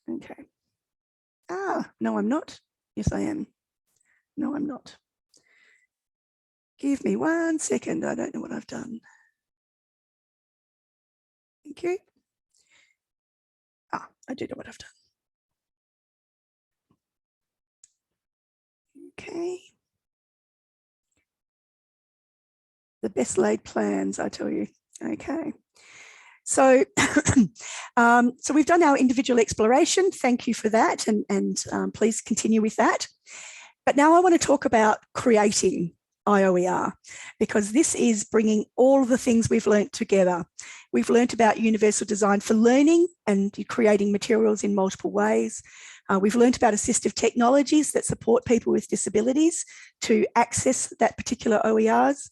Okay. No, I'm not. Yes, I am. No, I'm not. Give me 1 second. I don't know what I've done. Thank you. I do know what I've done. Okay. The best laid plans, I tell you. Okay. So, so we've done our individual exploration. Thank you for that, and please continue with that. But now I want to talk about creating IOER, because this is bringing all of the things we've learnt together. We've learnt about universal design for learning and creating materials in multiple ways. We've learnt about assistive technologies that support people with disabilities to access that particular OERs.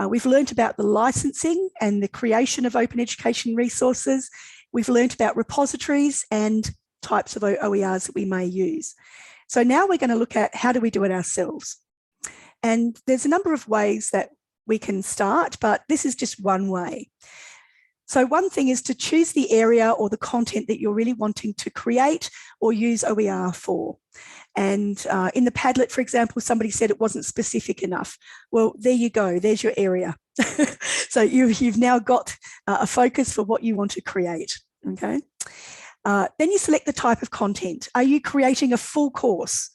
We've learnt about the licensing and the creation of open education resources. We've learnt about repositories and types of OERs that we may use. So now we're going to look at how do we do it ourselves. And there's a number of ways that we can start, but this is just one way. So one thing is to choose the area or the content that you're really wanting to create or use OER for. And in the Padlet, for example, somebody said it wasn't specific enough. Well, there you go. There's your area. So you've now got a focus for what you want to create. Okay. Then you select the type of content. Are you creating a full course?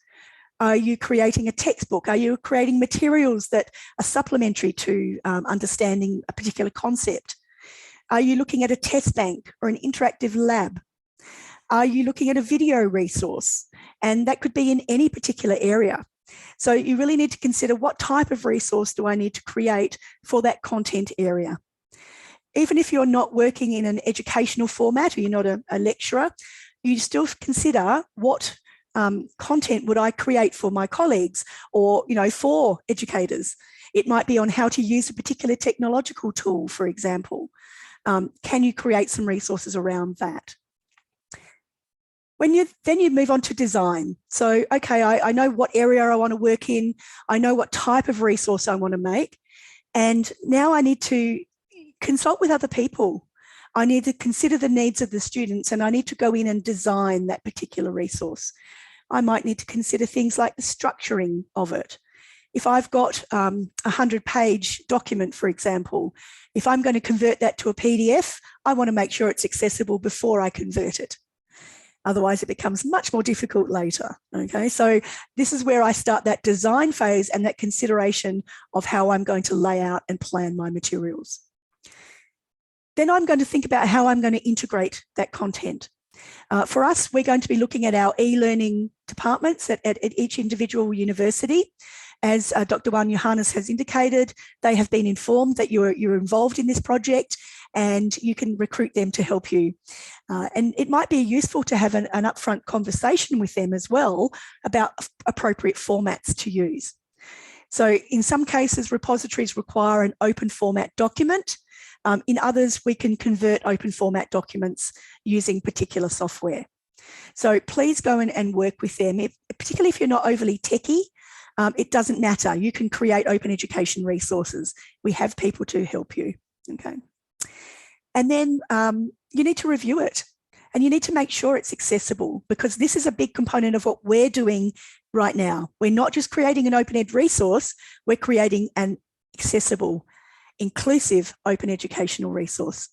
Are you creating a textbook? Are you creating materials that are supplementary to understanding a particular concept? Are you looking at a test bank or an interactive lab? Are you looking at a video resource? And that could be in any particular area. So you really need to consider what type of resource do I need to create for that content area. Even if you're not working in an educational format or you're not a lecturer, you still consider what content would I create for my colleagues or, for educators. It might be on how to use a particular technological tool, for example. Can you create some resources around that? Then you move on to design. So, okay, I know what area I want to work in. I know what type of resource I want to make. And now I need to consult with other people. I need to consider the needs of the students, and I need to go in and design that particular resource. I might need to consider things like the structuring of it. If I've got a 100-page document, for example, if I'm going to convert that to a PDF, I want to make sure it's accessible before I convert it. Otherwise, it becomes much more difficult later. Okay, so this is where I start that design phase and that consideration of how I'm going to lay out and plan my materials. Then I'm going to think about how I'm going to integrate that content. For us, we're going to be looking at our e-learning departments at each individual university. As Dr. Juan Johannes has indicated, they have been informed that you're involved in this project and you can recruit them to help you. And it might be useful to have an upfront conversation with them as well about appropriate formats to use. So in some cases, repositories require an open format document. In others, we can convert open format documents using particular software. So please go in and work with them, particularly if you're not overly techie. It doesn't matter. You can create open education resources. We have people to help you. Okay. And then you need to review it and you need to make sure it's accessible, because this is a big component of what we're doing right now. We're not just creating an open ed resource, we're creating an accessible, inclusive open educational resource.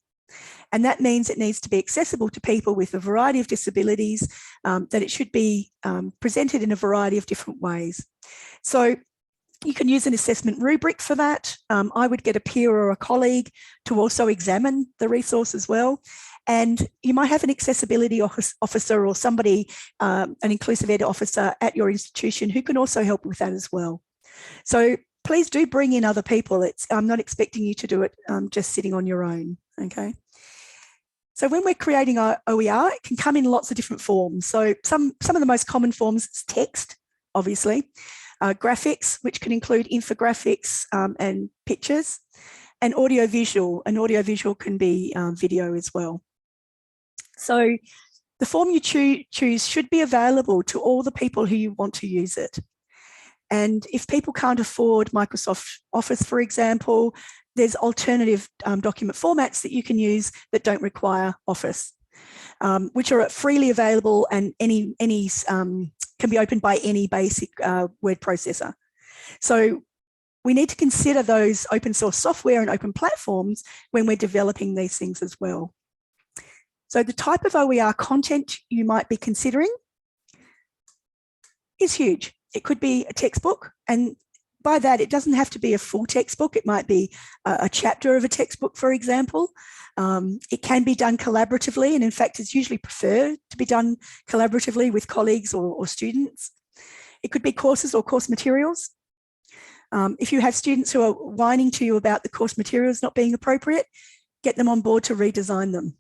And that means it needs to be accessible to people with a variety of disabilities, that it should be presented in a variety of different ways. So you can use an assessment rubric for that. I would get a peer or a colleague to also examine the resource as well. And you might have an accessibility officer or somebody, an inclusive ed officer at your institution who can also help with that as well. So please do bring in other people. I'm not expecting you to do it just sitting on your own, okay? So when we're creating our OER, it can come in lots of different forms. So some of the most common forms is text, obviously, graphics, which can include infographics and pictures, and audiovisual. And audiovisual can be video as well. So the form you choose should be available to all the people who you want to use it. And if people can't afford Microsoft Office, for example, there's alternative document formats that you can use that don't require Office. which are freely available and can be opened by any basic word processor. So we need to consider those open source software and open platforms when we're developing these things as well. So the type of OER content you might be considering is huge. It could be a textbook, and by that, it doesn't have to be a full textbook. It might be a chapter of a textbook, for example. It can be done collaboratively, and in fact, it's usually preferred to be done collaboratively with colleagues or students. It could be courses or course materials. If you have students who are whining to you about the course materials not being appropriate, get them on board to redesign them.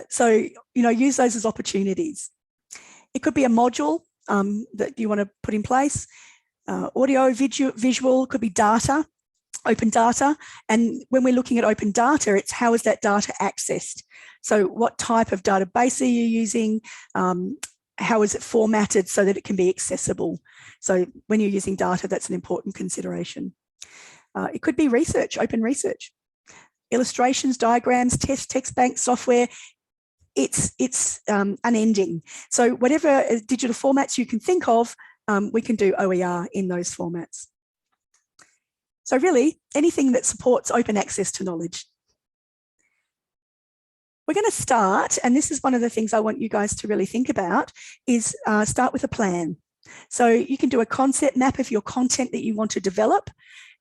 So, use those as opportunities. It could be a module that you want to put in place. Audio, visual, could be data, open data. And when we're looking at open data, it's how is that data accessed? So what type of database are you using? How is it formatted so that it can be accessible? So when you're using data, that's an important consideration. It could be research, open research. Illustrations, diagrams, text bank software, it's unending. So whatever digital formats you can think of, we can do OER in those formats. So really, anything that supports open access to knowledge. We're going to start, and this is one of the things I want you guys to really think about, is start with a plan. So you can do a concept map of your content that you want to develop,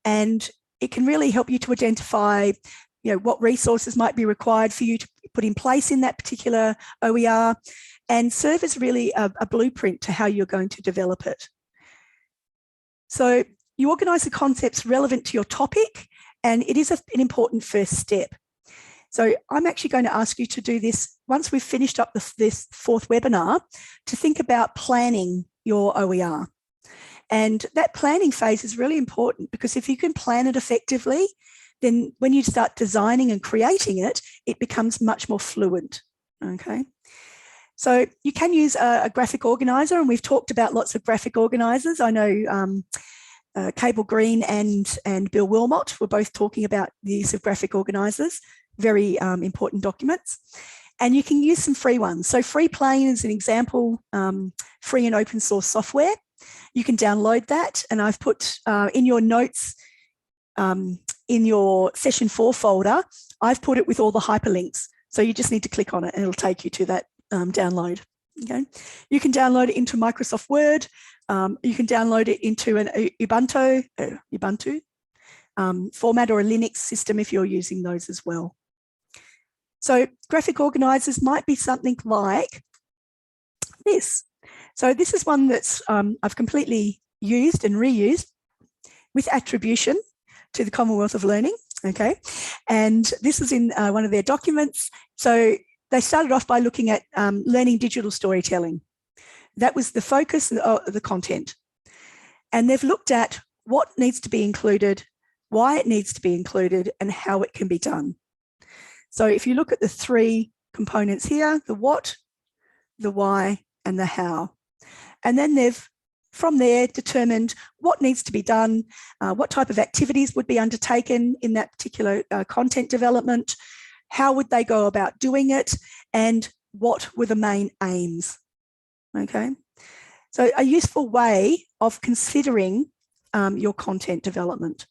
and it can really help you to identify what resources might be required for you to put in place in that particular OER, and serve as really a blueprint to how you're going to develop it. So you organise the concepts relevant to your topic, and it is an important first step. So I'm actually going to ask you to do this once we've finished up this fourth webinar, to think about planning your OER. And that planning phase is really important, because if you can plan it effectively, then when you start designing and creating it, it becomes much more fluent, okay? So you can use a graphic organizer, and we've talked about lots of graphic organizers. I know Cable Green and Bill Wilmot were both talking about the use of graphic organizers, very important documents. And you can use some free ones. So FreePlane is an example, free and open source software. You can download that, and I've put in your notes, in your session 4 folder, I've put it with all the hyperlinks. So you just need to click on it and it'll take you to that download. Okay, you can download it into Microsoft Word. You can download it into an Ubuntu format, or a Linux system if you're using those as well. So graphic organizers might be something like this. So this is one that's I've completely used and reused with attribution to the Commonwealth of Learning, okay? And this is in one of their documents. So they started off by looking at learning digital storytelling. That was the focus of the content. And they've looked at what needs to be included, why it needs to be included, and how it can be done. So if you look at the 3 components here, the what, the why, and the how. And then they've, from there, determined what needs to be done, what type of activities would be undertaken in that particular content development, how would they go about doing it, and what were the main aims, okay? So a useful way of considering your content development.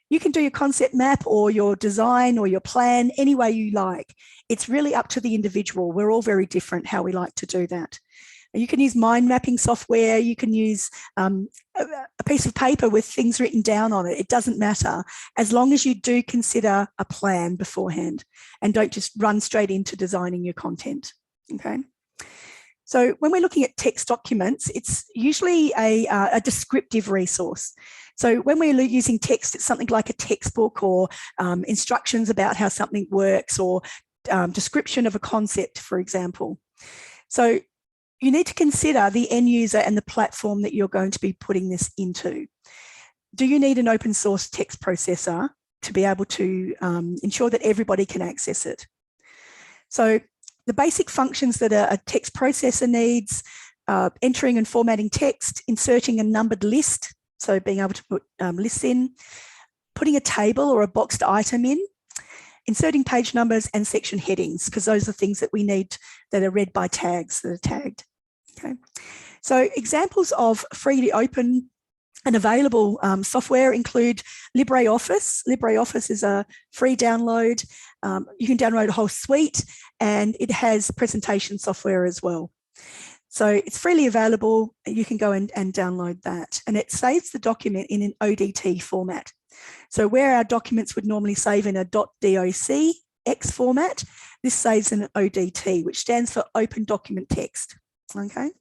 You can do your concept map or your design or your plan any way you like. It's really up to the individual. We're all very different how we like to do that. You can use mind mapping software. You can use a piece of paper with things written down on it. It doesn't matter, as long as you do consider a plan beforehand and don't just run straight into designing your content, okay? So when we're looking at text documents, it's usually a descriptive resource. So when we're using text, it's something like a textbook, or instructions about how something works, or description of a concept, for example. So you need to consider the end user and the platform that you're going to be putting this into. Do you need an open source text processor to be able to ensure that everybody can access it? So the basic functions that a text processor needs, entering and formatting text, inserting a numbered list, so being able to put lists in, putting a table or a boxed item in, inserting page numbers and section headings, because those are things that we need that are read by tags that are tagged. Okay. So examples of freely open and available software include LibreOffice. LibreOffice is a free download. You can download a whole suite, and it has presentation software as well. So it's freely available. You can go and download that, and it saves the document in an ODT format. So where our documents would normally save in a .docx format, this saves in an ODT, which stands for Open Document Text. Okay,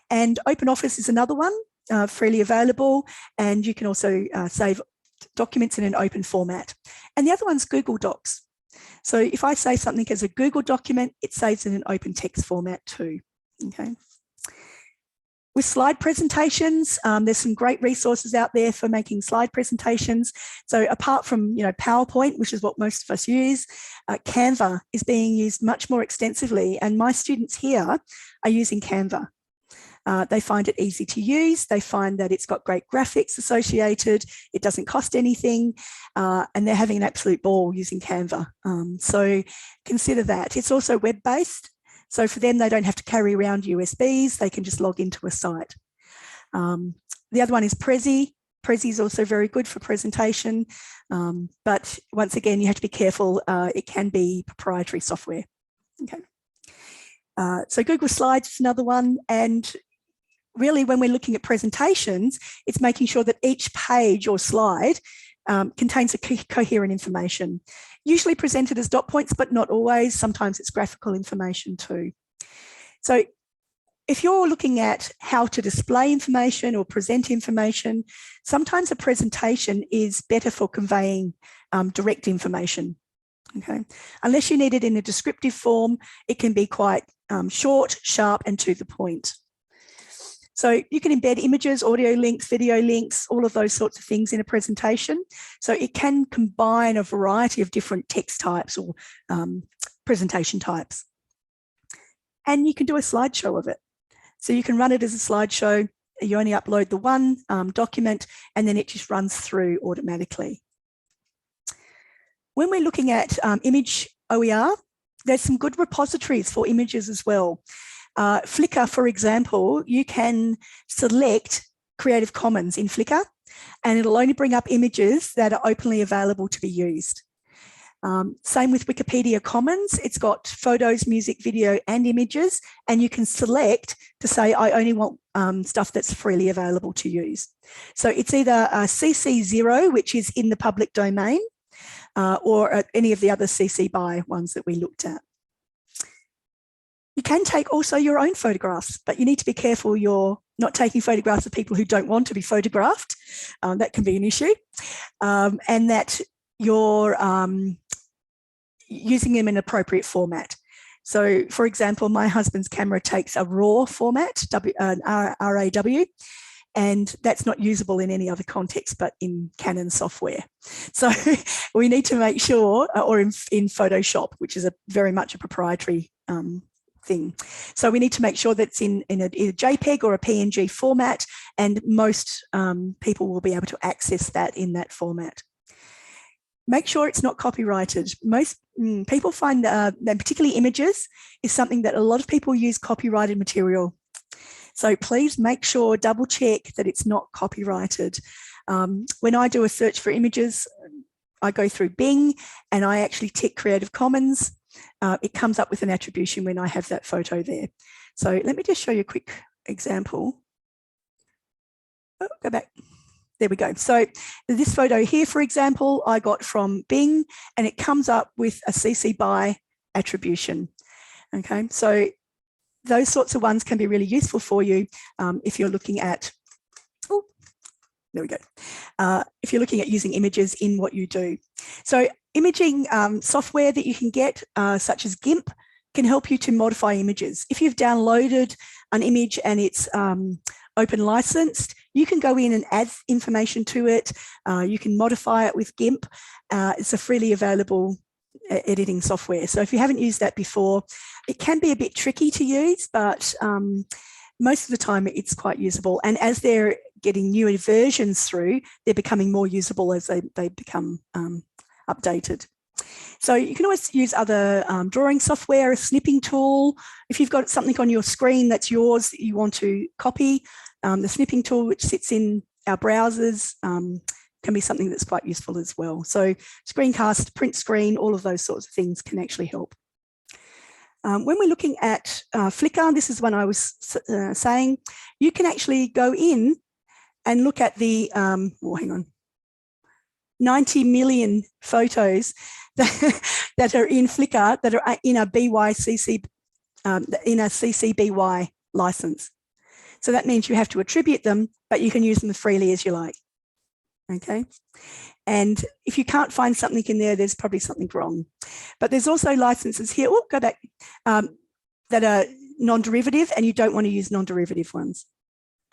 and OpenOffice is another one, freely available, and you can also save documents in an open format. And the other one's Google Docs. So if I save something as a Google document, it saves in an open text format too. Okay. With slide presentations, there's some great resources out there for making slide presentations. So apart from PowerPoint, which is what most of us use, Canva is being used much more extensively, and my students here are using Canva. They find it easy to use. They find that it's got great graphics associated. It doesn't cost anything, and they're having an absolute ball using Canva. So consider that. It's also web-based. So for them, they don't have to carry around USBs. They can just log into a site. The other one is Prezi. Prezi is also very good for presentation. But once again, you have to be careful. It can be proprietary software. Okay. So Google Slides is another one. And really, when we're looking at presentations, it's making sure that each page or slide contains a coherent information, usually presented as dot points, but not always. Sometimes it's graphical information too. So if you're looking at how to display information or present information, sometimes a presentation is better for conveying direct information. Okay, unless you need it in a descriptive form, it can be quite short, sharp, and to the point. So you can embed images, audio links, video links, all of those sorts of things in a presentation. So it can combine a variety of different text types or presentation types. And you can do a slideshow of it. So you can run it as a slideshow. You only upload the one document, and then it just runs through automatically. When we're looking at image OER, there's some good repositories for images as well. Flickr, for example, you can select Creative Commons in Flickr, and it'll only bring up images that are openly available to be used. Same with Wikipedia Commons. It's got photos, music, video, and images, and you can select to say, I only want stuff that's freely available to use. So it's either CC0, which is in the public domain, or any of the other CCBY ones that we looked at. You can take also your own photographs, but you need to be careful you're not taking photographs of people who don't want to be photographed. That can be an issue. And that you're using them in an appropriate format. So, for example, my husband's camera takes a RAW format, RAW, and that's not usable in any other context but in Canon software. So we need to make sure, or in Photoshop, which is very much a proprietary thing. So we need to make sure that it's in a JPEG or a PNG format, and most people will be able to access that in that format. Make sure it's not copyrighted. Most people find that particularly images is something that a lot of people use copyrighted material. So please make sure, double check that it's not copyrighted. When I do a search for images, I go through Bing and I actually tick Creative Commons. It comes up with an attribution when I have that photo there. So let me just show you a quick example. Oh, go back. There we go. So this photo here, for example, I got from Bing, and it comes up with a CC BY attribution. Okay, so those sorts of ones can be really useful for you if you're looking at, oh, there we go. If you're looking at using images in what you do. So imaging software that you can get, such as GIMP, can help you to modify images. If you've downloaded an image and it's open licensed, you can go in and add information to it. You can modify it with GIMP. It's a freely available editing software. So if you haven't used that before, it can be a bit tricky to use, but most of the time it's quite usable. And as they're getting newer versions through, they're becoming more usable as they become updated. So you can always use other drawing software, a snipping tool. If you've got something on your screen that's yours that you want to copy, the snipping tool, which sits in our browsers, can be something that's quite useful as well. So Screencast, print screen, all of those sorts of things can actually help. When we're looking at Flickr, this is when I was saying, you can actually go in and look at the, 90 million photos that are in Flickr that are in a CCBY license. So that means you have to attribute them, but you can use them as freely as you like. Okay. And if you can't find something in there, there's probably something wrong. But there's also licenses here, go back, that are non-derivative, and you don't want to use non-derivative ones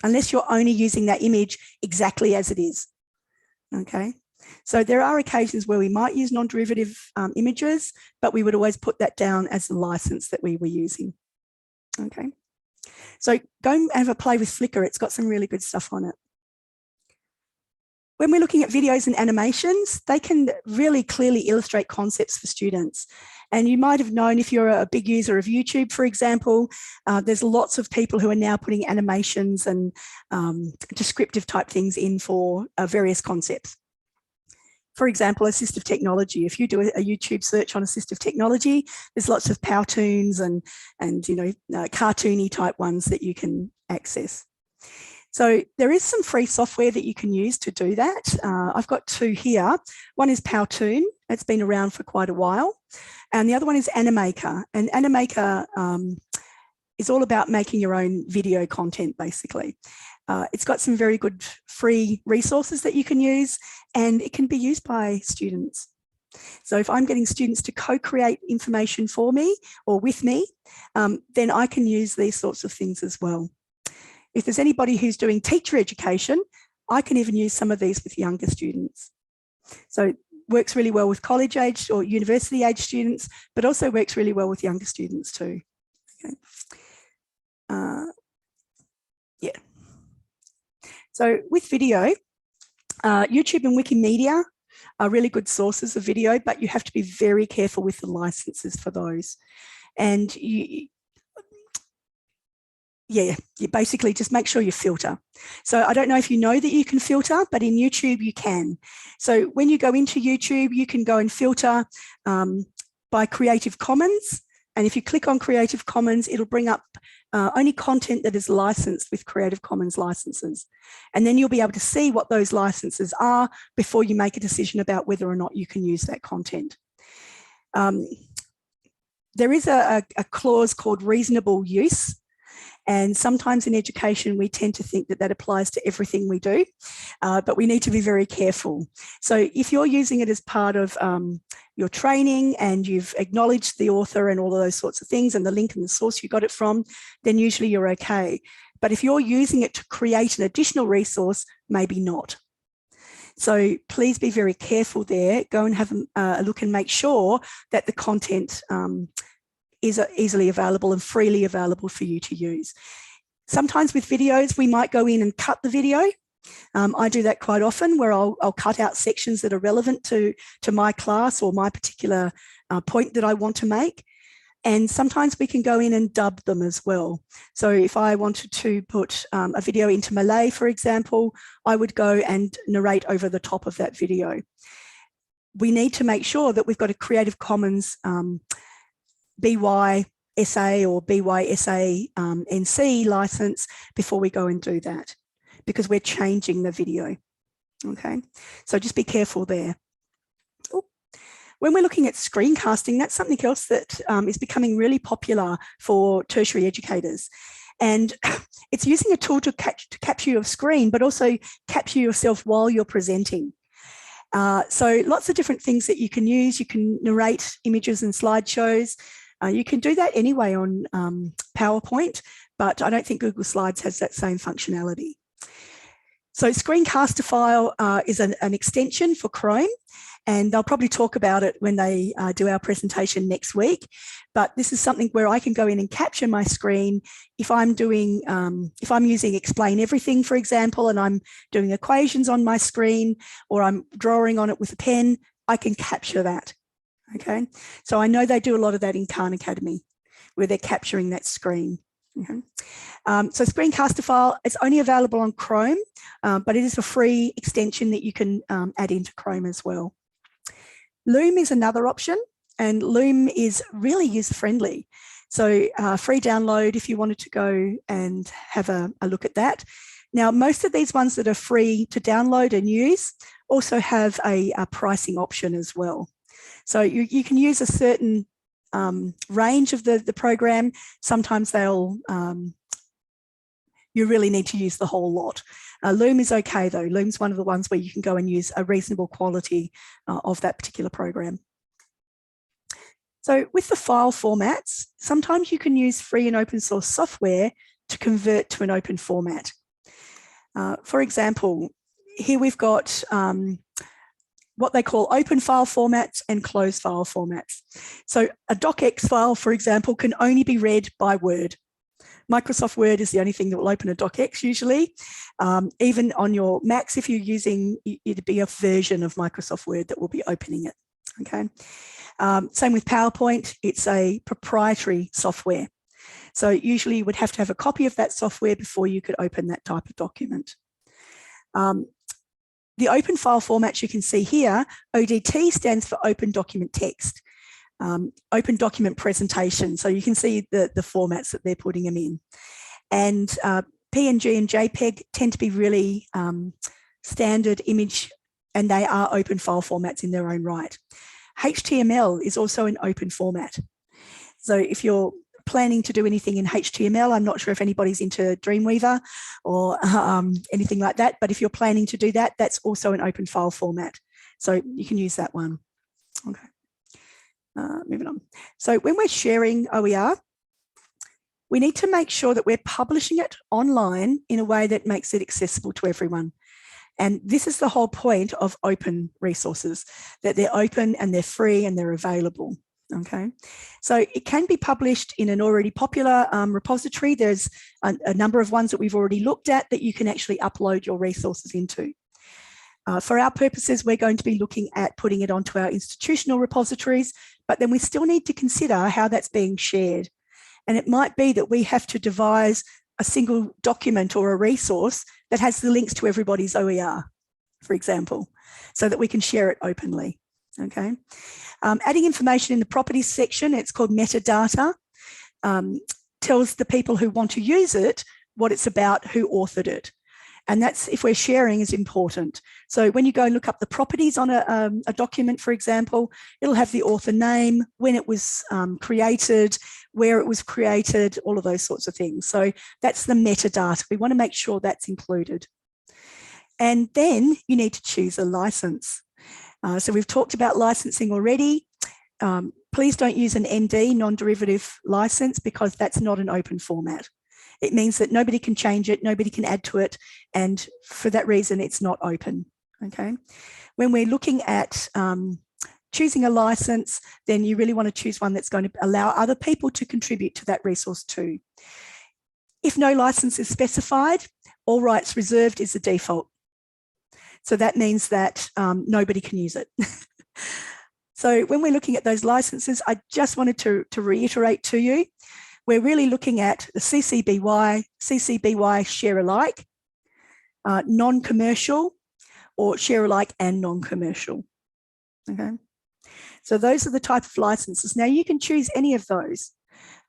unless you're only using that image exactly as it is. Okay. So there are occasions where we might use non-derivative images, but we would always put that down as the license that we were using. Okay. So go and have a play with Flickr. It's got some really good stuff on it. When we're looking at videos and animations, they can really clearly illustrate concepts for students. And you might have known, if you're a big user of YouTube, for example, there's lots of people who are now putting animations and descriptive type things in for various concepts. For example, assistive technology. If you do a YouTube search on assistive technology, there's lots of Powtoons and cartoony type ones that you can access. So there is some free software that you can use to do that. I've got two here. One is Powtoon. It's been around for quite a while. And the other one is Animaker. And Animaker is all about making your own video content, basically. It's got some very good free resources that you can use, and it can be used by students. So if I'm getting students to co-create information for me or with me, then I can use these sorts of things as well. If there's anybody who's doing teacher education, I can even use some of these with younger students. So it works really well with college age or university age students, but also works really well with younger students too. Okay. Yeah. So with video, YouTube and Wikimedia are really good sources of video, but you have to be very careful with the licenses for those. And you basically just make sure you filter. So I don't know if you know that you can filter, but in YouTube you can. So when you go into YouTube, you can go and filter by Creative Commons. And if you click on Creative Commons, it'll bring up only content that is licensed with Creative Commons licenses. And then you'll be able to see what those licenses are before you make a decision about whether or not you can use that content. There is a clause called reasonable use. And sometimes in education, we tend to think that that applies to everything we do, but we need to be very careful. So if you're using it as part of your training and you've acknowledged the author and all of those sorts of things and the link and the source you got it from, then usually you're okay. But if you're using it to create an additional resource, maybe not. So please be very careful there. Go and have a look and make sure that the content is easily available and freely available for you to use. Sometimes with videos, we might go in and cut the video. I do that quite often, where I'll cut out sections that are relevant to my class or my particular point that I want to make. And sometimes we can go in and dub them as well. So if I wanted to put a video into Malay, for example, I would go and narrate over the top of that video. We need to make sure that we've got a Creative Commons BY-SA or BY-SA NC license before we go and do that, because we're changing the video. Okay, so just be careful there. Ooh. When we're looking at screencasting, that's something else that is becoming really popular for tertiary educators. And it's using a tool to capture your screen, but also capture yourself while you're presenting. So lots of different things that you can use. You can narrate images and slideshows. You can do that anyway on PowerPoint, but I don't think Google Slides has that same functionality. So Screencastify is an extension for Chrome, and they'll probably talk about it when they do our presentation next week. But this is something where I can go in and capture my screen. If I'm doing, if I'm using Explain Everything, for example, and I'm doing equations on my screen, or I'm drawing on it with a pen, I can capture that. Okay, so I know they do a lot of that in Khan Academy, where they're capturing that screen. Okay. So Screencaster file, it's only available on Chrome, but it is a free extension that you can add into Chrome as well. Loom is another option, and Loom is really user-friendly. So free download if you wanted to go and have a look at that. Now, most of these ones that are free to download and use also have a pricing option as well. So you can use a certain range of the program. Sometimes they'll, you really need to use the whole lot. Loom is okay though. Loom's one of the ones where you can go and use a reasonable quality of that particular program. So with the file formats, sometimes you can use free and open source software to convert to an open format. For example, here we've got what they call open file formats and closed file formats. So a docx file, for example, can only be read by Word. Microsoft Word is the only thing that will open a docx usually. Even on your Macs, if you're using, it'd be a version of Microsoft Word that will be opening it, okay? Same with PowerPoint, it's a proprietary software. So usually you would have to have a copy of that software before you could open that type of document. The open file formats you can see here, ODT stands for Open Document Text, Open Document Presentation. So you can see the formats that they're putting them in. And PNG and JPEG tend to be really standard image, and they are open file formats in their own right. HTML is also an open format. So if you're planning to do anything in HTML, I'm not sure if anybody's into Dreamweaver or anything like that, but if you're planning to do that, that's also an open file format. So you can use that one. Okay, moving on. So when we're sharing OER, we need to make sure that we're publishing it online in a way that makes it accessible to everyone. And this is the whole point of open resources, that they're open and they're free and they're available. Okay, so it can be published in an already popular repository. There's a number of ones that we've already looked at that you can actually upload your resources into. For our purposes, we're going to be looking at putting it onto our institutional repositories, but then we still need to consider how that's being shared. And it might be that we have to devise a single document or a resource that has the links to everybody's OER, for example, so that we can share it openly. Okay, adding information in the properties section, it's called metadata, tells the people who want to use it what it's about, who authored it. And that's, if we're sharing, is important. So when you go and look up the properties on a document, for example, it'll have the author name, when it was created, where it was created, all of those sorts of things. So that's the metadata. We want to make sure that's included. And then you need to choose a license. So we've talked about licensing already. Please don't use an ND, non-derivative license, because that's not an open format. It means that nobody can change it, nobody can add to it, and for that reason, it's not open, okay? When we're looking at choosing a license, then you really want to choose one that's going to allow other people to contribute to that resource too. If no license is specified, all rights reserved is the default. So that means that nobody can use it. So when we're looking at those licenses, I just wanted to reiterate to you, we're really looking at the CCBY, CCBY share alike, non-commercial, or share alike and non-commercial. Okay. So those are the type of licenses. Now you can choose any of those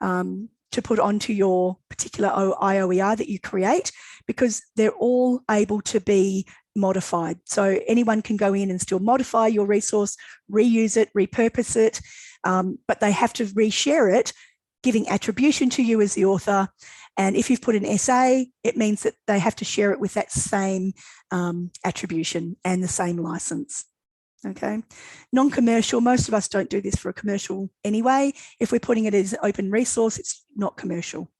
to put onto your particular IOER that you create, because they're all able to be modified. So anyone can go in and still modify your resource, reuse it, repurpose it, but they have to reshare it, giving attribution to you as the author. And if you've put an SA, it means that they have to share it with that same attribution and the same license. Okay, non-commercial, most of us don't do this for a commercial anyway. If we're putting it as an open resource, it's not commercial.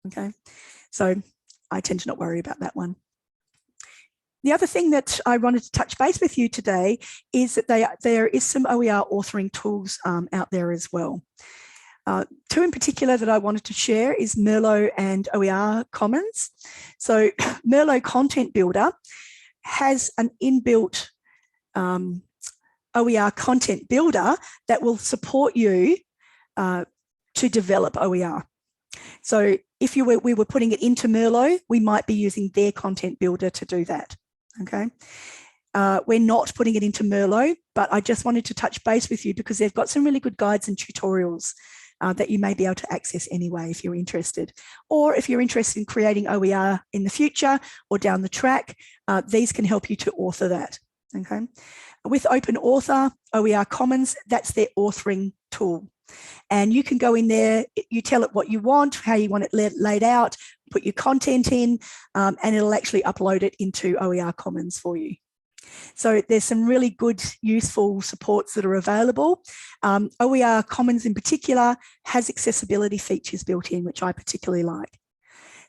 Okay, so I tend to not worry about that one. The other thing that I wanted to touch base with you today is that there is some OER authoring tools out there as well. Two in particular that I wanted to share is Merlot and OER Commons. So Merlot Content Builder has an inbuilt OER content builder that will support you to develop OER. So if we were putting it into Merlot, we might be using their content builder to do that, okay? We're not putting it into Merlot, but I just wanted to touch base with you because they've got some really good guides and tutorials that you may be able to access anyway if you're interested. Or if you're interested in creating OER in the future or down the track, these can help you to author that, okay? With Open Author, OER Commons, that's their authoring tool. And you can go in there, you tell it what you want, how you want it laid out, put your content in, and it'll actually upload it into OER Commons for you. So there's some really good, useful supports that are available. OER Commons in particular has accessibility features built in, which I particularly like.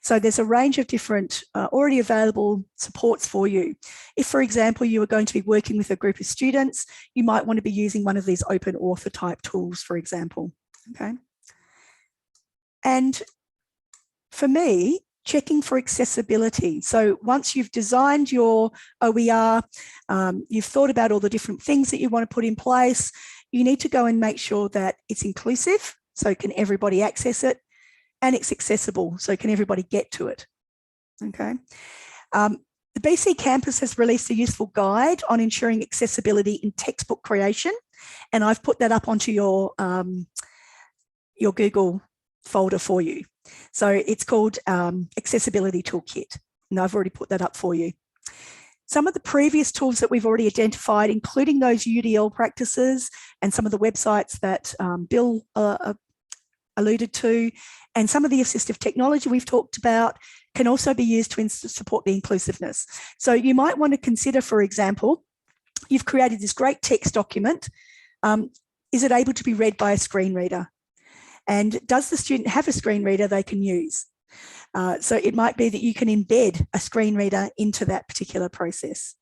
So there's a range of different already available supports for you. If, for example, you are going to be working with a group of students, you might want to be using one of these open author type tools, for example, okay? And for me, checking for accessibility. So once you've designed your OER, you've thought about all the different things that you want to put in place, you need to go and make sure that it's inclusive, so can everybody access it, and it's accessible, so can everybody get to it, okay? The BC campus has released a useful guide on ensuring accessibility in textbook creation, and I've put that up onto your Google folder for you. So it's called Accessibility Toolkit, and I've already put that up for you. Some of the previous tools that we've already identified, including those UDL practices and some of the websites that Bill alluded to, and some of the assistive technology we've talked about, can also be used to support the inclusiveness. So you might want to consider, for example, you've created this great text document. Is it able to be read by a screen reader? And does the student have a screen reader they can use? So it might be that you can embed a screen reader into that particular process.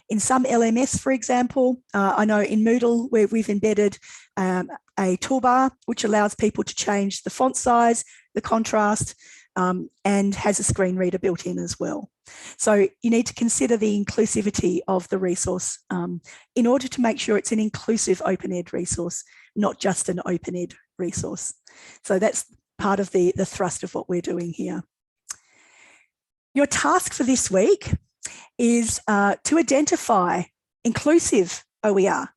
In some LMS, for example, I know in Moodle where we've embedded a toolbar which allows people to change the font size, the contrast, and has a screen reader built in as well. So you need to consider the inclusivity of the resource in order to make sure it's an inclusive open ed resource, not just an open ed resource. So that's part of the thrust of what we're doing here. Your task for this week is to identify inclusive OER.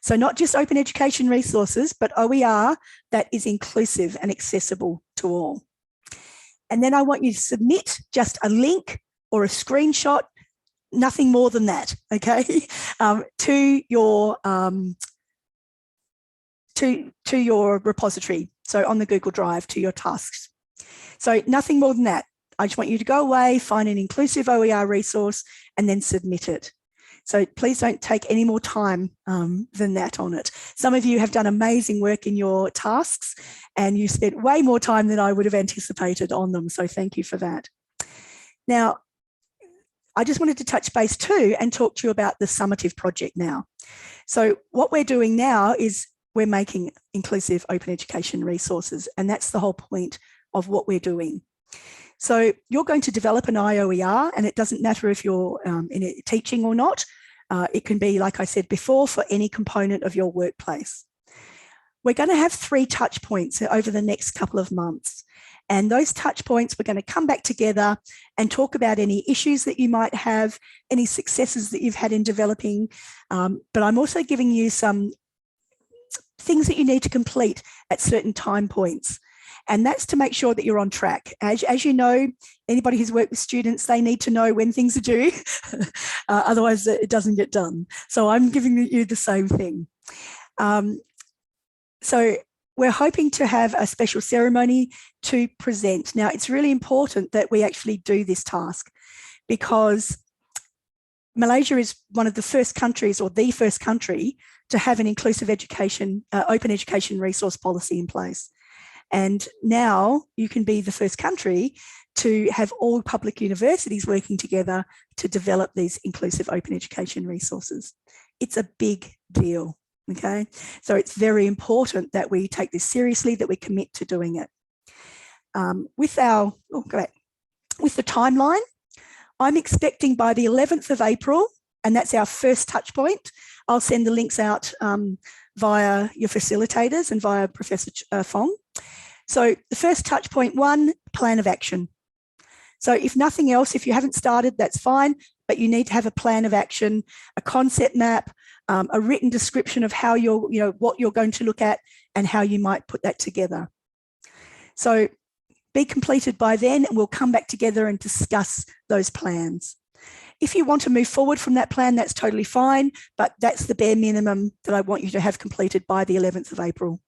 So not just open education resources, but OER that is inclusive and accessible to all. And then I want you to submit just a link or a screenshot, nothing more than that, okay, to your repository. So on the Google Drive, to your tasks. So nothing more than that. I just want you to go away, find an inclusive OER resource, and then submit it. So please don't take any more time than that on it. Some of you have done amazing work in your tasks, and you spent way more time than I would have anticipated on them. So thank you for that. Now, I just wanted to touch base too and talk to you about the summative project now. So what we're doing now is we're making inclusive open education resources, and that's the whole point of what we're doing. So you're going to develop an IOER, and it doesn't matter if you're in teaching or not. It can be, like I said before, for any component of your workplace. We're going to have 3 touch points over the next couple of months. And those touch points, we're going to come back together and talk about any issues that you might have, any successes that you've had in developing. But I'm also giving you some things that you need to complete at certain time points. And that's to make sure that you're on track. As you know, anybody who's worked with students, they need to know when things are due. Otherwise, it doesn't get done. So I'm giving you the same thing. So we're hoping to have a special ceremony to present. Now, it's really important that we actually do this task because Malaysia is one of the first countries, or the first country, to have an inclusive education, open education resource policy in place. And now you can be the first country to have all public universities working together to develop these inclusive open education resources. It's a big deal, okay? So it's very important that we take this seriously, that we commit to doing it. With the timeline, I'm expecting by the 11th of April, and that's our first touch point. I'll send the links out via your facilitators and via Professor Fong. So the first touch point 1, plan of action. So if nothing else, if you haven't started, that's fine, but you need to have a plan of action, a concept map, a written description of how you're, what you're going to look at and how you might put that together. So be completed by then, and we'll come back together and discuss those plans. If you want to move forward from that plan, that's totally fine, but that's the bare minimum that I want you to have completed by the 11th of April.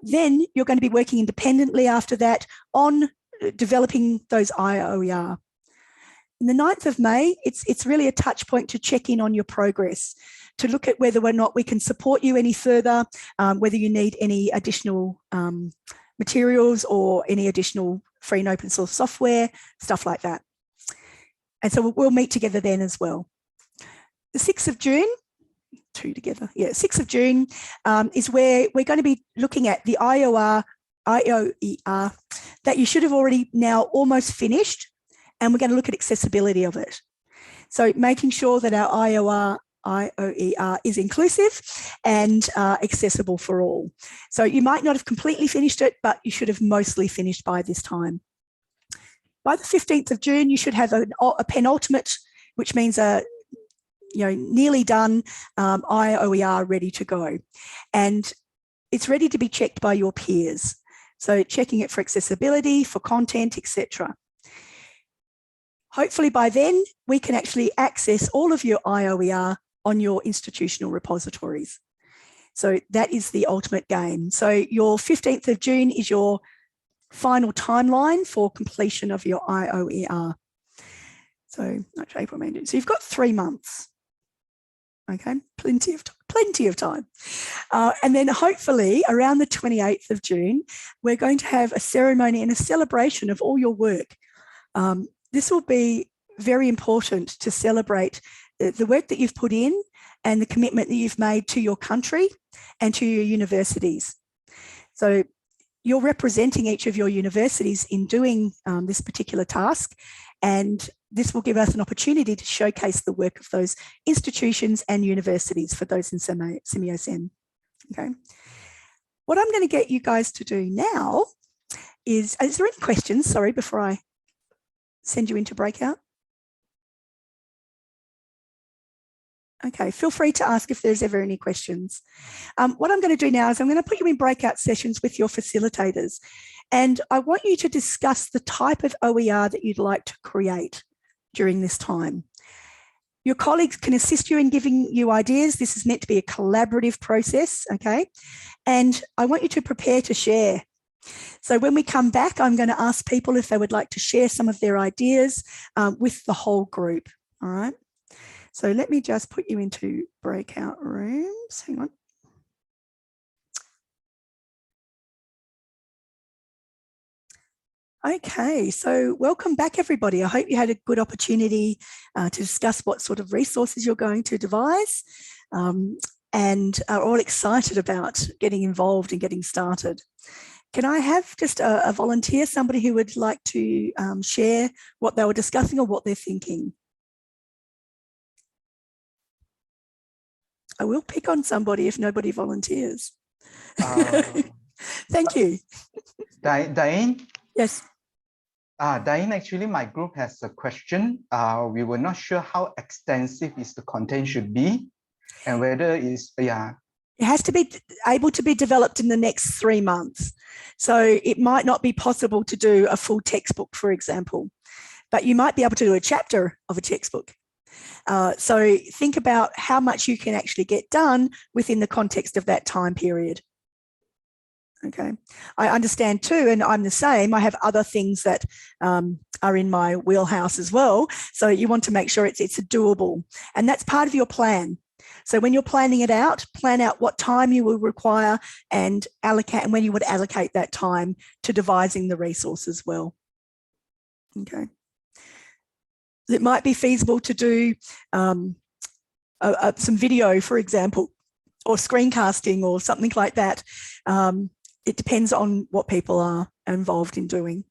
Then you're going to be working independently after that on developing those IOER. On the 9th of May, it's really a touch point to check in on your progress, to look at whether or not we can support you any further, whether you need any additional materials or any additional free and open source software, stuff like that. And so we'll meet together then as well. The 6th of June, 6th of June is where we're going to be looking at the IOER that you should have already now almost finished, and we're going to look at accessibility of it. So making sure that our IOER is inclusive and accessible for all. So you might not have completely finished it, but you should have mostly finished by this time. By the 15th of June, you should have a penultimate, which means a nearly done IOER ready to go. And it's ready to be checked by your peers. So checking it for accessibility, for content, etc. Hopefully by then, we can actually access all of your IOER on your institutional repositories. So that is the ultimate game. So your 15th of June is your final timeline for completion of your IOER. So March, April, May, June. So you've got 3 months. Okay, plenty of time. And then hopefully around the 28th of June, we're going to have a ceremony and a celebration of all your work. This will be very important to celebrate the work that you've put in and the commitment that you've made to your country and to your universities. So you're representing each of your universities in doing this particular task, and this will give us an opportunity to showcase the work of those institutions and universities for those in SEMIOSEN. Okay. What I'm going to get you guys to do now is there any questions, sorry, before I send you into breakout? Okay, feel free to ask if there's ever any questions. What I'm going to do now is I'm going to put you in breakout sessions with your facilitators, and I want you to discuss the type of OER that you'd like to create during this time. Your colleagues can assist you in giving you ideas. This is meant to be a collaborative process, okay? And I want you to prepare to share. So when we come back, I'm going to ask people if they would like to share some of their ideas with the whole group, all right? So let me just put you into breakout rooms. Hang on. Okay, so welcome back, everybody. I hope you had a good opportunity to discuss what sort of resources you're going to devise and are all excited about getting involved and getting started. Can I have just a volunteer, somebody who would like to share what they were discussing or what they're thinking? I will pick on somebody if nobody volunteers. Thank you. Diane? Yes. Diane, actually, my group has a question. We were not sure how extensive is the content should be and whether it's, It has to be able to be developed in the next 3 months. So it might not be possible to do a full textbook, for example, but you might be able to do a chapter of a textbook. So think about how much you can actually get done within the context of that time period. Okay, I understand too, and I'm the same. I have other things that are in my wheelhouse as well. So you want to make sure it's doable, and that's part of your plan. So when you're planning it out, plan out what time you will require and allocate, and when you would allocate that time to devising the resource as well. Okay. It might be feasible to do some video, for example, or screencasting or something like that. It depends on what people are involved in doing.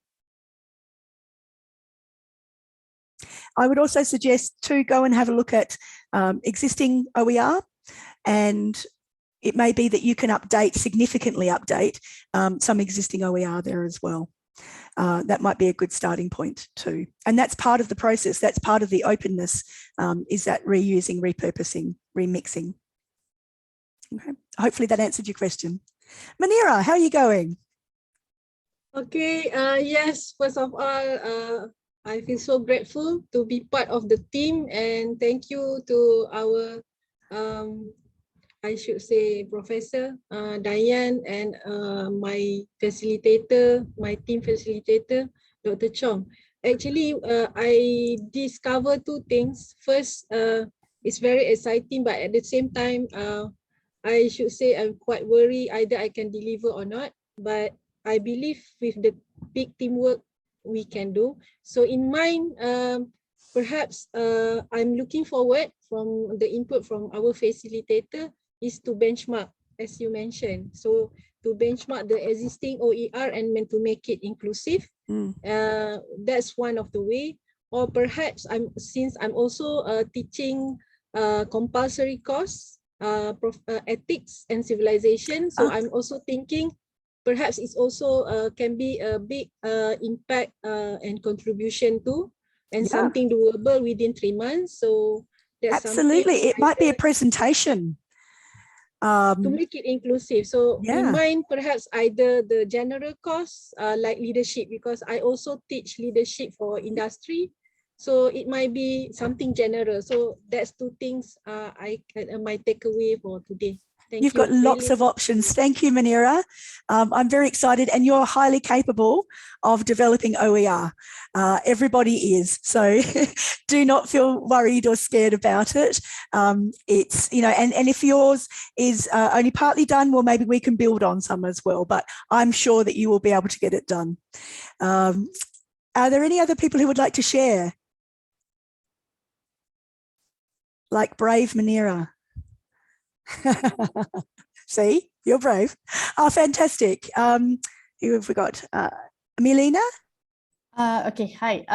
I would also suggest to go and have a look at existing OER, and it may be that you can significantly update some existing OER there as well. That might be a good starting point too. And that's part of the process. That's part of the openness, is that reusing, repurposing, remixing. Okay. Hopefully that answered your question. Manira, how are you going? Okay, yes, first of all, I feel so grateful to be part of the team, and thank you to our, I should say, Professor Diane, and my facilitator, my team facilitator, Dr. Chong. Actually, I discovered two things. First, it's very exciting, but at the same time, I should say I'm quite worried either I can deliver or not, but I believe with the big teamwork we can do. So in mind, perhaps I'm looking forward from the input from our facilitator is to benchmark, as you mentioned. So to benchmark the existing OER and to make it inclusive. That's one of the way. Or perhaps since I'm also teaching compulsory course, ethics and civilization. So I'm also thinking perhaps it's also can be a big impact and contribution to, and something doable within 3 months. So that's absolutely, it might be a presentation to make it inclusive. So in mind, perhaps either the general course like leadership, because I also teach leadership for industry. So it might be something general. So that's two things I might take away for today. Thank You've got lots of options. Thank you, Manira. I'm very excited, and you're highly capable of developing OER. Everybody is. So do not feel worried or scared about it. It's, you know, and if yours is only partly done, well, maybe we can build on some as well, but I'm sure that you will be able to get it done. Are there any other people who would like to share? Like brave Manira. See, you're brave. Oh, fantastic. Who have we got? Milena? Okay, hi.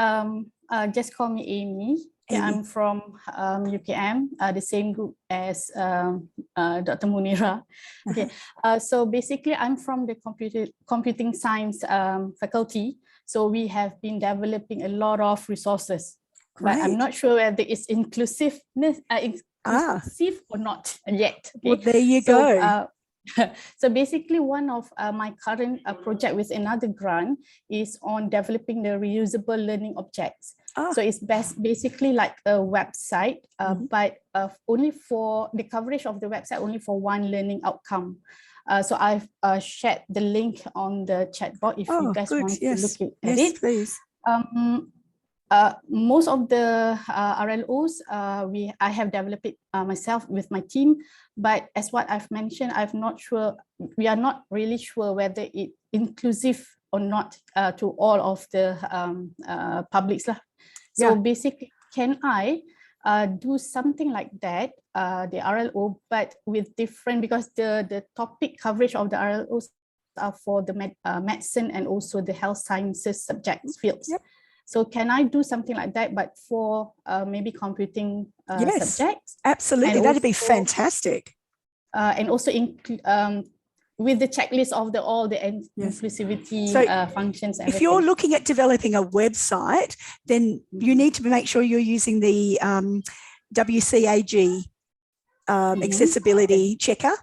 Just call me Amy. Yeah, I'm from UPM, the same group as Dr. Munira. Okay, so basically I'm from the computing science faculty. So we have been developing a lot of resources. But I'm not sure whether it's inclusiveness, inclusive or not yet. Okay? Well, there you go. So basically, one of my current project with another grant is on developing the reusable learning objects. So it's basically like a website, but only for the coverage of the website, only for one learning outcome. So I've shared the link on the chat box if you guys want to look at it. Please. Most of the RLOs I have developed it myself with my team, but as what I've mentioned, we are not really sure whether it inclusive or not to all of the publics. So basically, can I do something like that, the RLO, but with different, because the topic coverage of the RLOs are for the medicine and also the health sciences subjects fields. So can I do something like that, but for maybe computing subjects? Absolutely, that'd be fantastic. And also with the checklist of all the inclusivity functions. If you're looking at developing a website, then you need to make sure you're using the WCAG accessibility checker.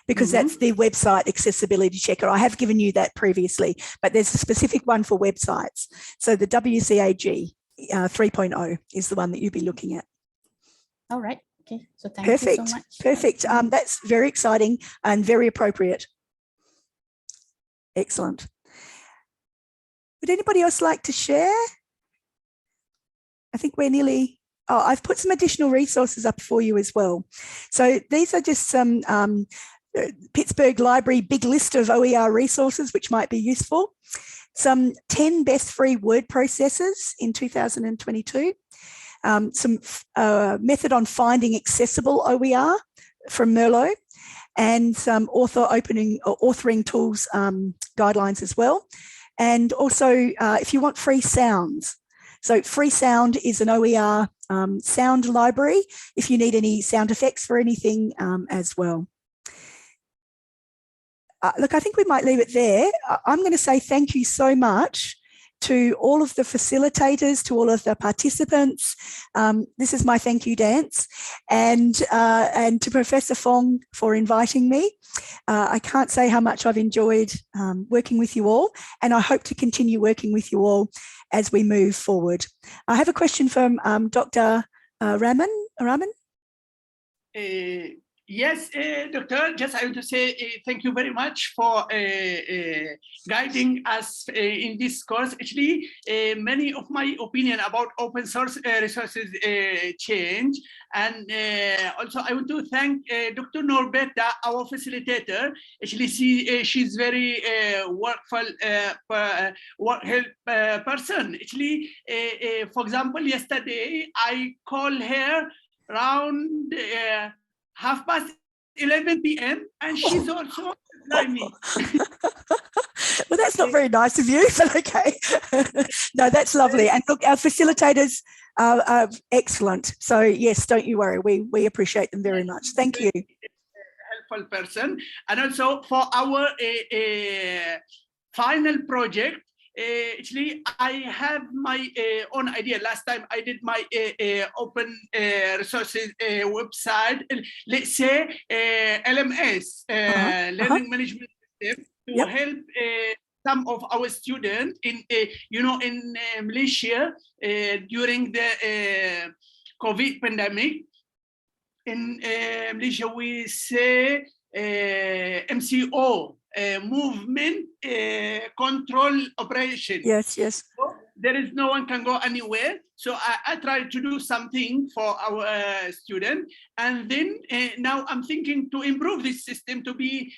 Because that's the website accessibility checker. I have given you that previously, but there's a specific one for websites. So the WCAG 3.0 is the one that you'll be looking at. All right. Okay. So thank you so much. Perfect. That's very exciting and very appropriate. Excellent. Would anybody else like to share? I think we're nearly... Oh, I've put some additional resources up for you as well. So these are just some Pittsburgh Library big list of OER resources which might be useful. Some 10 best free word processors in 2022. Some method on finding accessible OER from Merlot, and some authoring tools guidelines as well. And also if you want free sounds. So Freesound is an OER sound library if you need any sound effects for anything as well. Look, I think we might leave it there. I'm going to say thank you so much to all of the facilitators, to all of the participants. This is my thank you dance, and to Professor Fong for inviting me. I can't say how much I've enjoyed working with you all, and I hope to continue working with you all as we move forward. I have a question from Dr. Raman. Yes, Doctor, just I want to say thank you very much for guiding us in this course. Actually, many of my opinion about open source resources change. And also I want to thank Dr. Norberta, our facilitator. Actually, she's very workful, work help person. Actually, for example, yesterday I called her around 11:30 p.m. and she's also like me. Well, that's not very nice of you, but okay. No, that's lovely. And look, our facilitators are excellent. So yes, don't you worry. We appreciate them very much. Thank you. Helpful person. And also for our final project, actually, I have my own idea. Last time I did my open resources website, let's say LMS, Learning Management System, to help some of our students in, in Malaysia during the COVID pandemic. In Malaysia, we say MCO. Movement control operation. Yes, yes. So there is no one can go anywhere. So I try to do something for our student. And then now I'm thinking to improve this system to be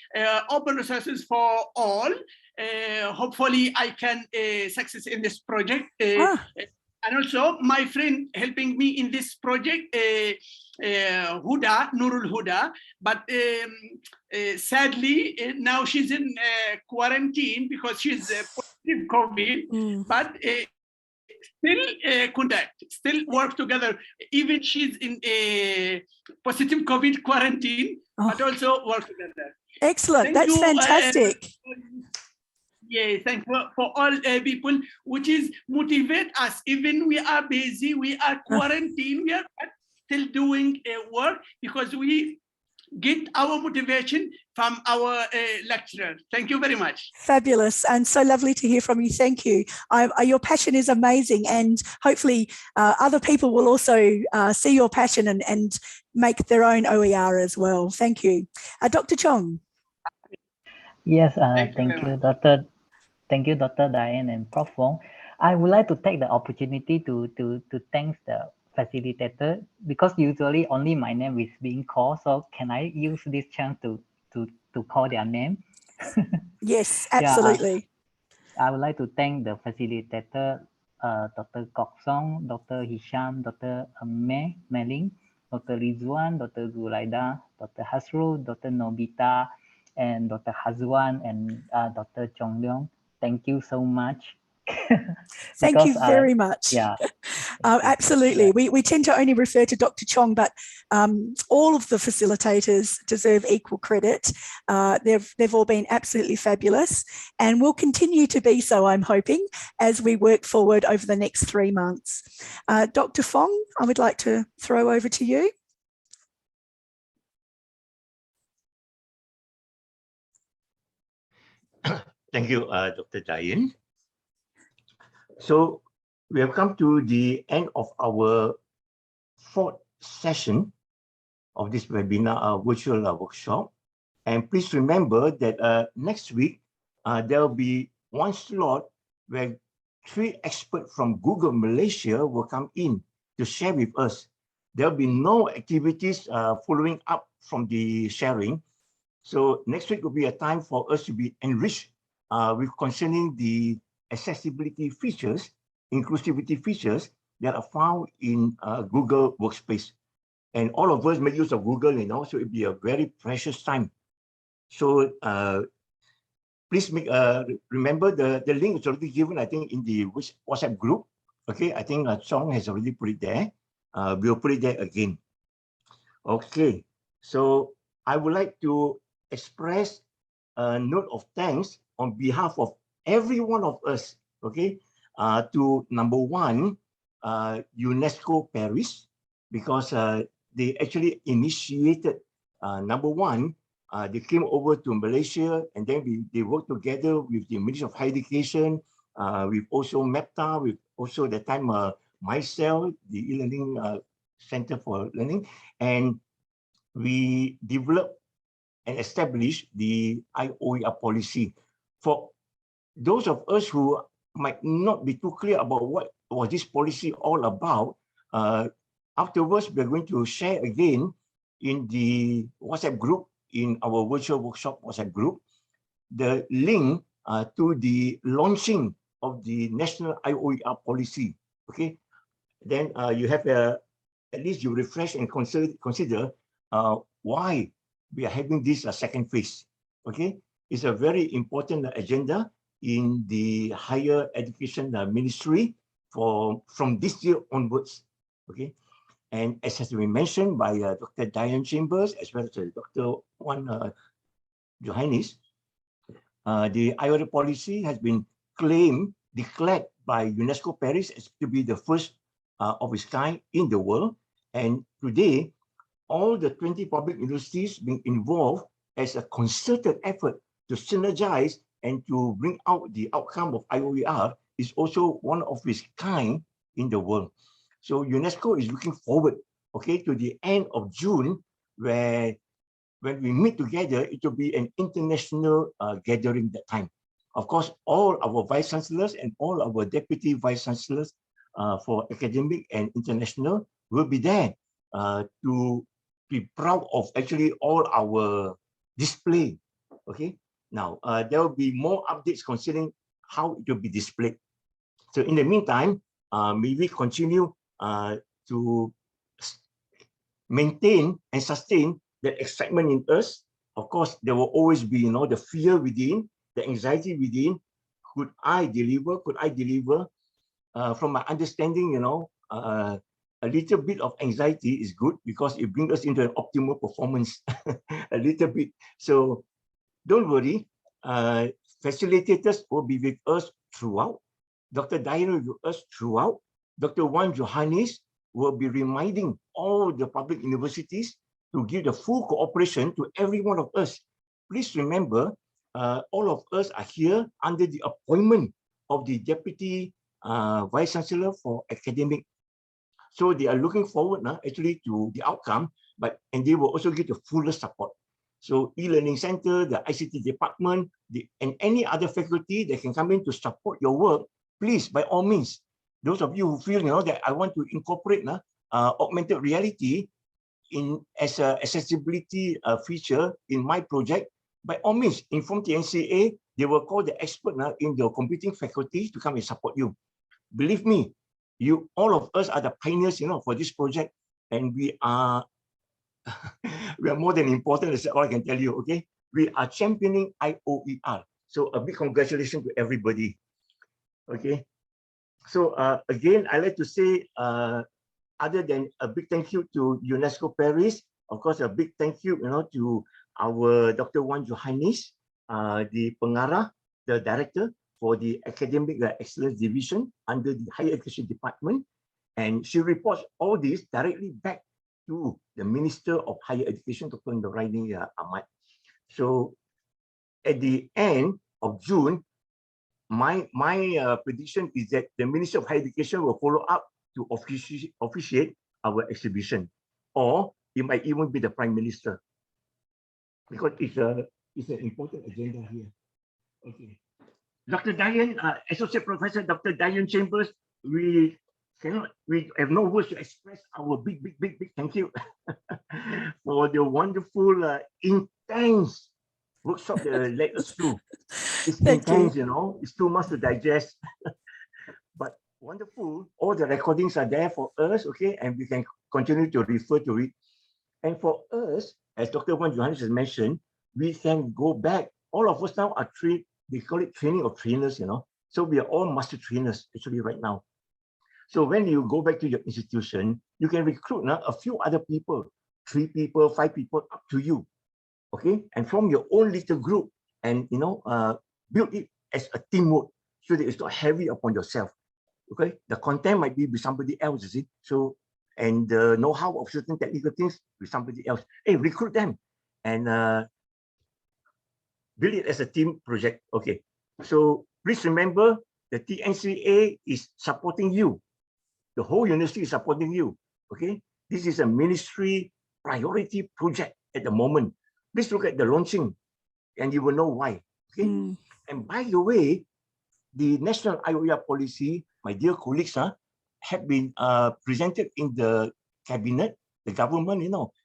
open resources for all. Hopefully I can success in this project. And also my friend helping me in this project, Huda, Nurul Huda, but sadly now she's in quarantine because she's positive COVID, but still contact, still work together. Even she's in a positive COVID quarantine, but also work together. Excellent. That's fantastic. Yeah, thank you for all people, which is motivate us. Even we are busy, we are quarantined, we are still doing work because we get our motivation from our lecturer. Thank you very much. Fabulous, and so lovely to hear from you. Thank you. Your passion is amazing, and hopefully other people will also see your passion and make their own OER as well. Thank you. Dr. Chong. Yes, thank you, Dr. Thank you, Dr. Diane and Prof. Wong. I would like to take the opportunity to thank the facilitator, because usually only my name is being called. So can I use this chance to call their name? Yes, absolutely. I would like to thank the facilitator, Dr. Kok Song, Dr. Hisham, Dr. Meling, Dr. Rizwan, Dr. Zulaida, Dr. Hasrul, Dr. Nobita, and Dr. Hazwan, and Dr. Chong Leong. Thank you so much. Thank you very much. Yeah, absolutely. We tend to only refer to Dr. Chong, but all of the facilitators deserve equal credit. They've all been absolutely fabulous, and will continue to be so, I'm hoping, as we work forward over the next 3 months. Dr. Fong, I would like to throw over to you. Thank you, Dr. Diane. So we have come to the end of our 4th session of this webinar virtual workshop. And please remember that next week, there will be one slot where 3 experts from Google Malaysia will come in to share with us. There will be no activities following up from the sharing. So next week will be a time for us to be enriched with concerning the accessibility features, inclusivity features that are found in Google Workspace. And all of us make use of Google, so it'll be a very precious time. So please remember the link is already given, I think, in the WhatsApp group Okay, I think Chong has already put it there. We'll put it there again. Okay, so I would like to express a note of thanks on behalf of every one of us, okay, to number one, UNESCO Paris, because they actually initiated, number one, they came over to Malaysia, and then they worked together with the Ministry of Higher Education, with also MEPTA, with also at that time myself, the e-learning Center for Learning, and we developed and established the IOER policy. For those of us who might not be too clear about what was this policy all about, afterwards we're going to share again in the WhatsApp group, in our virtual workshop WhatsApp group, the link to the launching of the national IOER policy. Okay, then you have at least you refresh and consider why we are having this second phase. Okay, it's a very important agenda in the higher education ministry from this year onwards. Okay, and as has been mentioned by Dr. Diane Chambers as well as Dr. Wan Johannes, the IOER policy has been declared by UNESCO Paris as to be the first of its kind in the world. And today, all the 20 public universities being involved as a concerted effort to synergize and to bring out the outcome of IOER is also one of its kind in the world. So UNESCO is looking forward, okay, to the end of June, where when we meet together, it will be an international gathering that time. Of course, all our vice chancellors and all our deputy vice chancellors for academic and international will be there to be proud of actually all our display. Okay, now there will be more updates concerning how it will be displayed. So in the meantime, may we continue to maintain and sustain that excitement in us. Of course, there will always be, the fear within, the anxiety within. Could I deliver? Could I deliver? From my understanding, a little bit of anxiety is good because it brings us into an optimal performance, a little bit. So don't worry, facilitators will be with us throughout. Dr. Diane will be with us throughout. Dr. Wan Johannes will be reminding all the public universities to give the full cooperation to every one of us. Please remember, all of us are here under the appointment of the Deputy Vice Chancellor for Academic. So they are looking forward now actually to the outcome, and they will also give the fullest support. So e-learning center, the ICT department, and any other faculty that can come in to support your work, please, by all means, those of you who feel that I want to incorporate augmented reality as an accessibility feature in my project, by all means, inform the NCA. They will call the expert in the computing faculty to come and support you. Believe me, all of us are the pioneers, for this project, and we are more than important. That's all I can tell you. Okay, we are championing IOER. So a big congratulations to everybody. Okay, so again, I like to say, other than a big thank you to UNESCO Paris, of course, a big thank you, to our Dr. Wan Johannes, the Pengarah, the director for the Academic Excellence Division under the Higher Education Department. And she reports all this directly back to the Minister of Higher Education, Dr. Nuraini Ahmad. So at the end of June, my prediction is that the Minister of Higher Education will follow up to officiate our exhibition, or it might even be the Prime Minister, because it's an important agenda here. Okay, Dr. Diane, Associate Professor Dr. Diane Chambers, we have no words to express our big thank you for the wonderful, intense workshop that led us through. It's intense, it's too much to digest, but wonderful. All the recordings are there for us, okay, and we can continue to refer to it. And for us, as Dr. Wan Johannes has mentioned, we can go back. All of us now are trained. They call it training of trainers, So we are all master trainers actually right now. So when you go back to your institution, you can recruit a few other people, 3 people, 5 people, up to you. Okay, and from your own little group, and build it as a teamwork so that it's not heavy upon yourself. Okay, the content might be with somebody else, you see. So, and the know-how of certain technical things with somebody else. Hey, recruit them and build it as a team project. Okay, so please remember the TNCA is supporting you. The whole university is supporting you. Okay, this is a ministry priority project at the moment. Please look at the launching and you will know why. Okay. And by the way, the national IOER policy, my dear colleagues, have been presented in the cabinet. The government,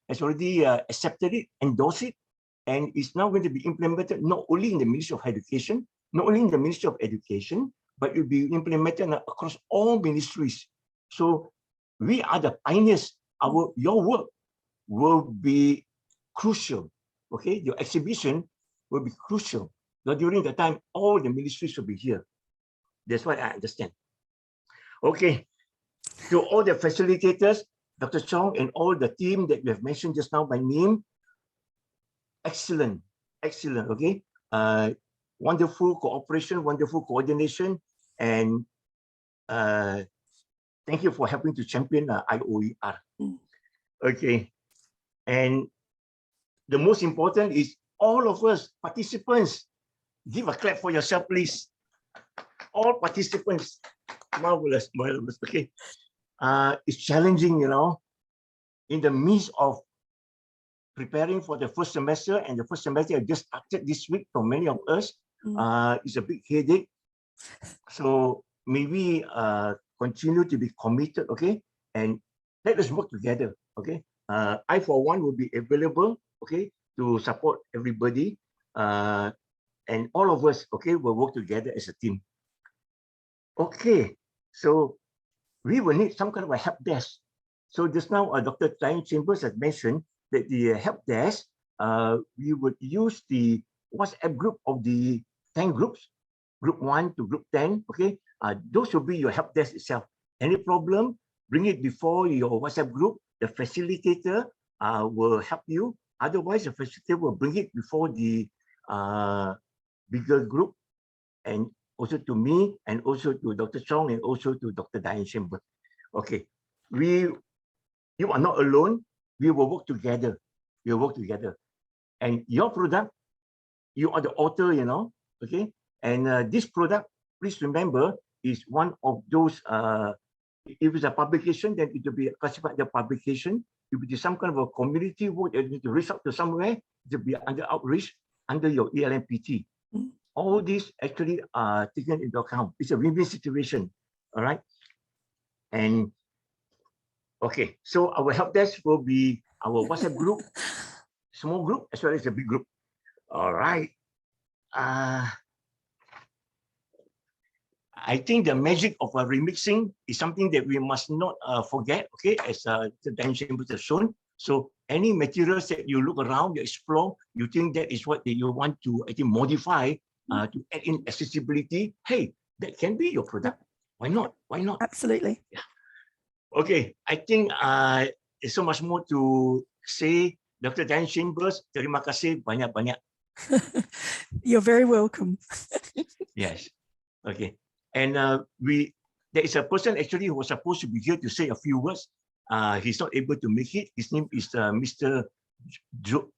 has already accepted it, endorsed it, and is now going to be implemented not only in the Ministry of Education, but it will be implemented across all ministries. So we are the pioneers. Your work will be crucial. Okay, your exhibition will be crucial. But during the time, all the ministries will be here. That's what I understand. Okay, to all the facilitators, Dr. Chong and all the team that you have mentioned just now by name, excellent, excellent, okay? Wonderful cooperation, wonderful coordination, and thank you for helping to champion IOER. Okay, and the most important is all of us participants. Give a clap for yourself, please. All participants, marvelous, marvelous. Okay, it's challenging, in the midst of preparing for the first semester, and the first semester just started this week for many of us. It's a big headache. So maybe continue to be committed, okay, and let us work together, okay. I for one will be available, okay, to support everybody, and all of us, okay, will work together as a team. Okay, so we will need some kind of a help desk. So just now, Dr. Diane Chambers has mentioned that the help desk, we would use the WhatsApp group of the 10 groups, group 1 to group 10, okay? Those will be your help desk itself. Any problem, bring it before your WhatsApp group. The facilitator will help you. Otherwise, the facilitator will bring it before the bigger group, and also to me, and also to Dr. Chong, and also to Dr. Diane Chambers. Okay, you are not alone. We will work together. We will work together. And your product, you are the author, okay? And this product, please remember, is one of those, if it's a publication, then it will be classified as a publication. If it is some kind of a community work that you need to reach out to somewhere, it will be under outreach, under your ELMPT. All these actually are taken into account. It's a win-win situation, all right? And okay, so our help desk will be our WhatsApp group, small group, as well as a big group. All right. I think the magic of remixing is something that we must not forget, okay, as the Dan Chambers has shown. So any materials that you look around, you explore, you think that is what you want to, I think, modify to add in accessibility, hey, that can be your product. Why not? Why not? Absolutely. Yeah. Okay, I think there's so much more to say. Dr. Dan Chambers, terima kasih banyak-banyak. You're very welcome. Yes. Okay. And there is a person actually who was supposed to be here to say a few words. He's not able to make it. His name is Mr. Joe.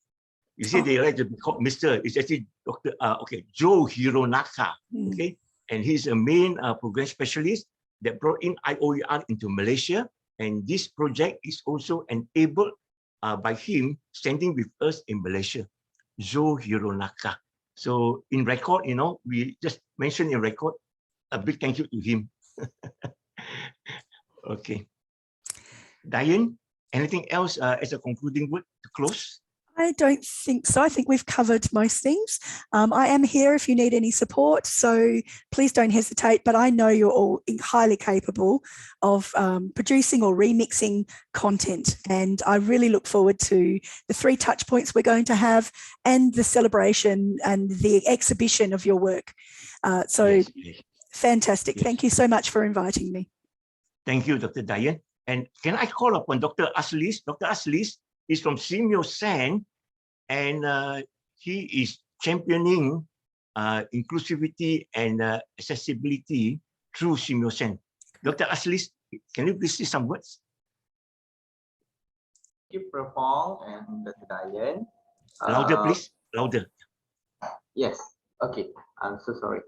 You see, they like to be called Mr. It's actually Dr. Joe Hironaka. Okay, and he's a main program specialist that brought in IOER into Malaysia. And this project is also enabled by him standing with us in Malaysia. Joe Hironaka. So in record, we just mentioned in record. A big thank you to him. Okay. Diane, anything else as a concluding word to close? I don't think so. I think we've covered most things. I am here if you need any support, so please don't hesitate. But I know you're all highly capable of producing or remixing content. And I really look forward to the 3 touch points we're going to have and the celebration and the exhibition of your work. Yes. Fantastic. Yes. Thank you so much for inviting me. Thank you, Dr. Dayan. And can I call upon Dr. Aslis? Dr. Aslis is from Simyosan, and he is championing inclusivity and accessibility through Simyosan. Dr. Aslis, can you please say some words? Thank you, Prof. Hong and Dr. Dayan. Louder, please. Louder. Yes. Okay. I'm so sorry.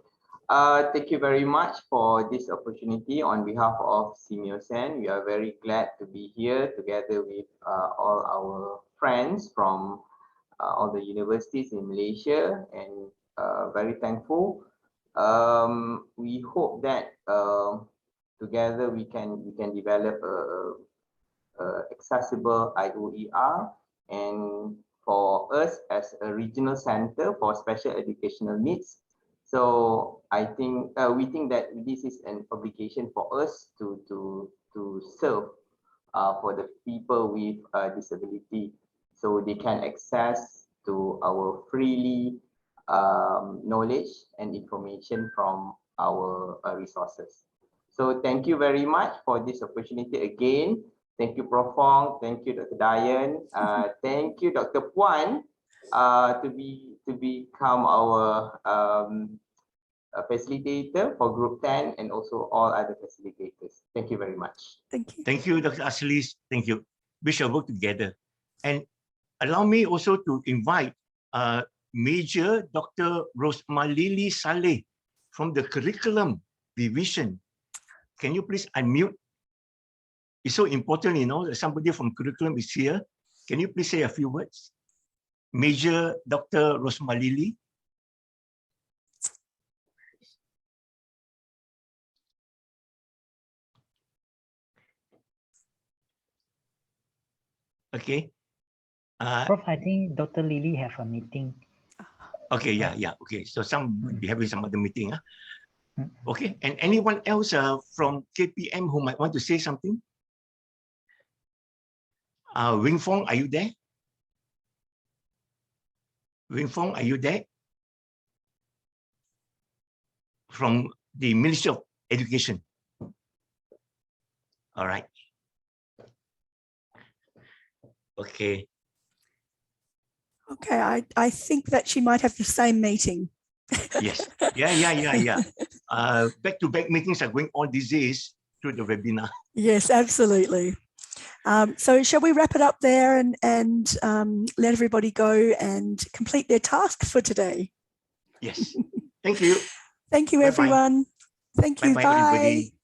Thank you very much for this opportunity on behalf of Simyosan. We are very glad to be here together with all our friends from all the universities in Malaysia, and very thankful. We hope that together we can develop a accessible IOER, and for us as a regional center for special educational needs. So I think we think that this is an obligation for us to serve for the people with disability, so they can access to our freely knowledge and information from our resources. So thank you very much for this opportunity again. Thank you, Prof. Hong. Thank you, Dr. Dayan. Thank you, Dr. Puan, to become our facilitator for Group 10, and also all other facilitators. Thank you very much. Thank you. Thank you, Dr. Aslis. Thank you. We shall work together. And allow me also to invite Major Dr. Rosmalili Saleh from the Curriculum Division. Can you please unmute? It's so important, you know, that somebody from Curriculum is here. Can you please say a few words? Major Dr. Rosmalili. Okay. Prof, I think Dr. Lily have a meeting. Okay, yeah. Okay, so be having some other meeting. Okay, and anyone else from KPM who might want to say something? Wing Fong, are you there? Wing Fong, are you there? From the Ministry of Education. All right. Okay. Okay, I think that she might have the same meeting. Yes. Yeah. Back-to-back meetings are going on these days through the webinar. Yes, absolutely. So shall we wrap it up there and let everybody go and complete their task for today? Yes. Thank you. Thank you, Bye-bye. everyone. Thank you. Bye-bye, Bye. everybody.